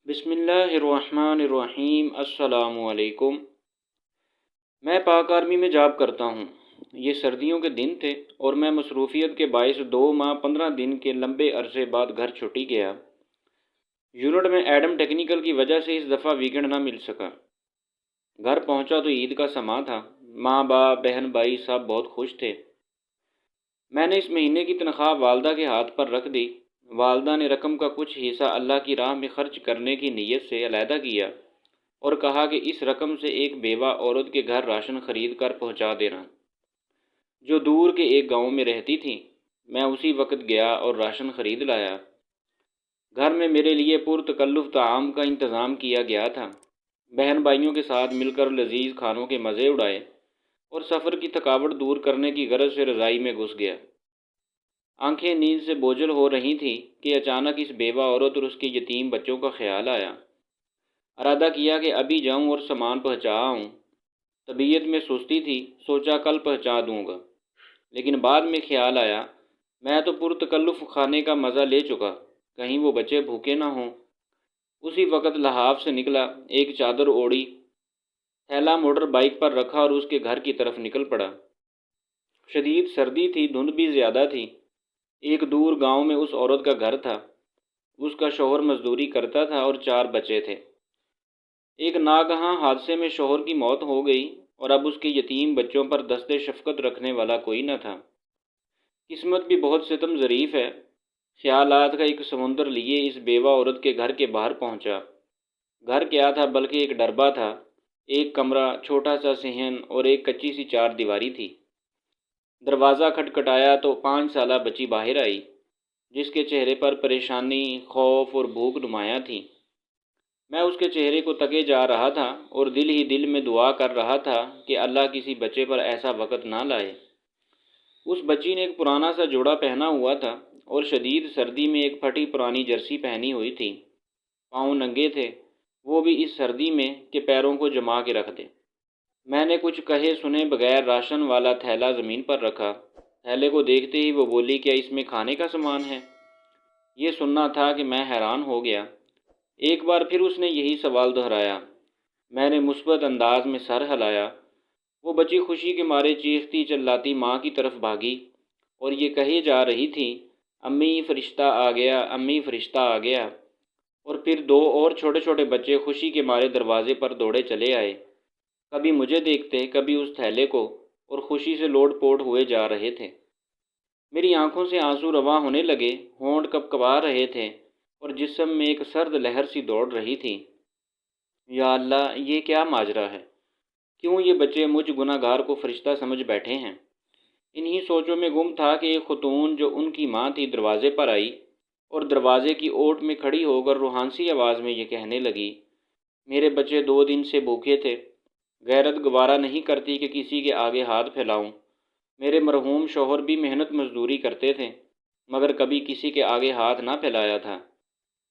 بسم اللہ الرحمن الرحیم۔ السلام علیکم۔ میں پاک آرمی میں جاب کرتا ہوں۔ یہ سردیوں کے دن تھے اور میں مصروفیت کے باعث 2 ماہ 15 دن کے لمبے عرصے بعد گھر چھٹی گیا۔ یونٹ میں ایڈم ٹیکنیکل کی وجہ سے اس دفعہ ویکنڈ نہ مل سکا۔ گھر پہنچا تو عید کا سماں تھا۔ ماں باپ بہن بھائی سب بہت خوش تھے۔ میں نے اس مہینے کی تنخواہ والدہ کے ہاتھ پر رکھ دی۔ والدہ نے رقم کا کچھ حصہ اللہ کی راہ میں خرچ کرنے کی نیت سے علیحدہ کیا اور کہا کہ اس رقم سے ایک بیوہ عورت کے گھر راشن خرید کر پہنچا دینا، جو دور کے ایک گاؤں میں رہتی تھی۔ میں اسی وقت گیا اور راشن خرید لایا۔ گھر میں میرے لیے پرتکلف طعام کا انتظام کیا گیا تھا۔ بہن بھائیوں کے ساتھ مل کر لذیذ کھانوں کے مزے اڑائے اور سفر کی تھکاوٹ دور کرنے کی غرض سے رضائی میں گھس گیا۔ آنکھیں نیند سے بوجھل ہو رہی تھیں کہ اچانک اس بیوہ عورت اور اس کے یتیم بچوں کا خیال آیا۔ ارادہ کیا کہ ابھی جاؤں اور سامان پہنچا آؤں۔ طبیعت میں سستی تھی، سوچا کل پہنچا دوں گا، لیکن بعد میں خیال آیا میں تو پرتکلف کھانے کا مزہ لے چکا، کہیں وہ بچے بھوکے نہ ہوں۔ اسی وقت لحاف سے نکلا، ایک چادر اوڑھی، تھیلا موٹر بائیک پر رکھا اور اس کے گھر کی طرف نکل پڑا۔ شدید سردی تھی، دھند بھی زیادہ تھی۔ ایک دور گاؤں میں اس عورت کا گھر تھا۔ اس کا شوہر مزدوری کرتا تھا اور 4 بچے تھے۔ ایک ناگہاں حادثے میں شوہر کی موت ہو گئی اور اب اس کے یتیم بچوں پر دست شفقت رکھنے والا کوئی نہ تھا۔ قسمت بھی بہت ستم ظریف ہے۔ خیالات کا ایک سمندر لیے اس بیوہ عورت کے گھر کے باہر پہنچا۔ گھر کیا تھا بلکہ ایک ڈربہ تھا۔ ایک کمرہ، چھوٹا سا صحن اور ایک کچی سی 4 دیواری تھی۔ دروازہ کھٹکھٹایا تو 5 سالہ بچی باہر آئی، جس کے چہرے پر پریشانی، خوف اور بھوک نمایاں تھی۔ میں اس کے چہرے کو تکے جا رہا تھا اور دل ہی دل میں دعا کر رہا تھا کہ اللہ کسی بچے پر ایسا وقت نہ لائے۔ اس بچی نے ایک پرانا سا جوڑا پہنا ہوا تھا اور شدید سردی میں ایک پھٹی پرانی جرسی پہنی ہوئی تھی۔ پاؤں ننگے تھے، وہ بھی اس سردی میں کہ پیروں کو جما کے رکھ دے۔ میں نے کچھ کہے سنے بغیر راشن والا تھیلا زمین پر رکھا۔ تھیلے کو دیکھتے ہی وہ بولی، کیا اس میں کھانے کا سامان ہے؟ یہ سننا تھا کہ میں حیران ہو گیا۔ ایک بار پھر اس نے یہی سوال دہرایا۔ میں نے مثبت انداز میں سر ہلایا۔ وہ بچی خوشی کے مارے چیختی چلاتی ماں کی طرف بھاگی اور یہ کہے جا رہی تھی، امی فرشتہ آ گیا، امی فرشتہ آ گیا۔ اور پھر 2 اور چھوٹے چھوٹے بچے خوشی کے مارے دروازے پر دوڑے چلے آئے، کبھی مجھے دیکھتے کبھی اس تھیلے کو، اور خوشی سے لوٹ پوٹ ہوئے جا رہے تھے۔ میری آنکھوں سے آنسو رواں ہونے لگے، ہونٹ کپکپا رہے تھے اور جسم میں ایک سرد لہر سی دوڑ رہی تھی۔ یا اللہ، یہ کیا ماجرا ہے؟ کیوں یہ بچے مجھ گناہ گار کو فرشتہ سمجھ بیٹھے ہیں؟ انہی سوچوں میں گم تھا کہ ایک خاتون جو ان کی ماں تھی دروازے پر آئی اور دروازے کی اوٹ میں کھڑی ہو کر روحانسی آواز میں یہ کہنے لگی، میرے بچے 2 دن سے بھوکے تھے، غیرت گوارا نہیں کرتی کہ کسی کے آگے ہاتھ پھیلاؤں۔ میرے مرحوم شوہر بھی محنت مزدوری کرتے تھے، مگر کبھی کسی کے آگے ہاتھ نہ پھیلایا تھا۔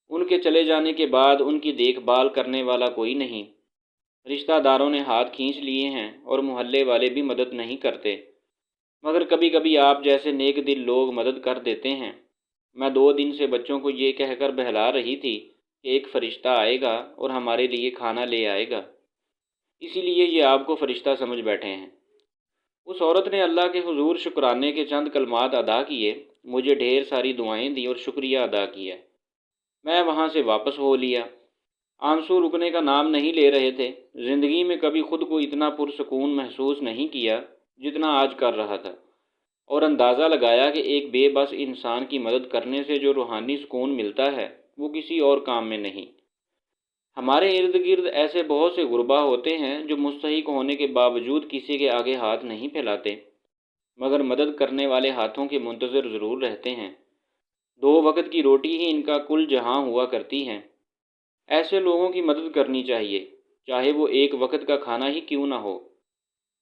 ان کے چلے جانے کے بعد ان کی دیکھ بھال کرنے والا کوئی نہیں۔ رشتہ داروں نے ہاتھ کھینچ لیے ہیں اور محلے والے بھی مدد نہیں کرتے، مگر کبھی کبھی آپ جیسے نیک دل لوگ مدد کر دیتے ہیں۔ میں 2 دن سے بچوں کو یہ کہہ کر بہلا رہی تھی کہ ایک فرشتہ آئے گا اور ہمارے لیے کھانا لے آئے گا، اسی لیے یہ آپ کو فرشتہ سمجھ بیٹھے ہیں۔ اس عورت نے اللہ کے حضور شکرانے کے چند کلمات ادا کیے، مجھے ڈھیر ساری دعائیں دیں اور شکریہ ادا کیا۔ میں وہاں سے واپس ہو لیا۔ آنسو رکنے کا نام نہیں لے رہے تھے۔ زندگی میں کبھی خود کو اتنا پرسکون محسوس نہیں کیا جتنا آج کر رہا تھا، اور اندازہ لگایا کہ ایک بے بس انسان کی مدد کرنے سے جو روحانی سکون ملتا ہے وہ کسی اور کام میں نہیں۔ ہمارے ارد گرد ایسے بہت سے غربا ہوتے ہیں جو مستحق ہونے کے باوجود کسی کے آگے ہاتھ نہیں پھیلاتے، مگر مدد کرنے والے ہاتھوں کے منتظر ضرور رہتے ہیں۔ 2 وقت کی روٹی ہی ان کا کل جہاں ہوا کرتی ہے۔ ایسے لوگوں کی مدد کرنی چاہیے، چاہے وہ 1 وقت کا کھانا ہی کیوں نہ ہو۔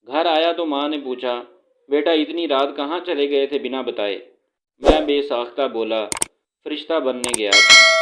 گھر آیا تو ماں نے پوچھا، بیٹا اتنی رات کہاں چلے گئے تھے بنا بتائے؟ میں بے ساختہ بولا، فرشتہ بننے گیا تھا۔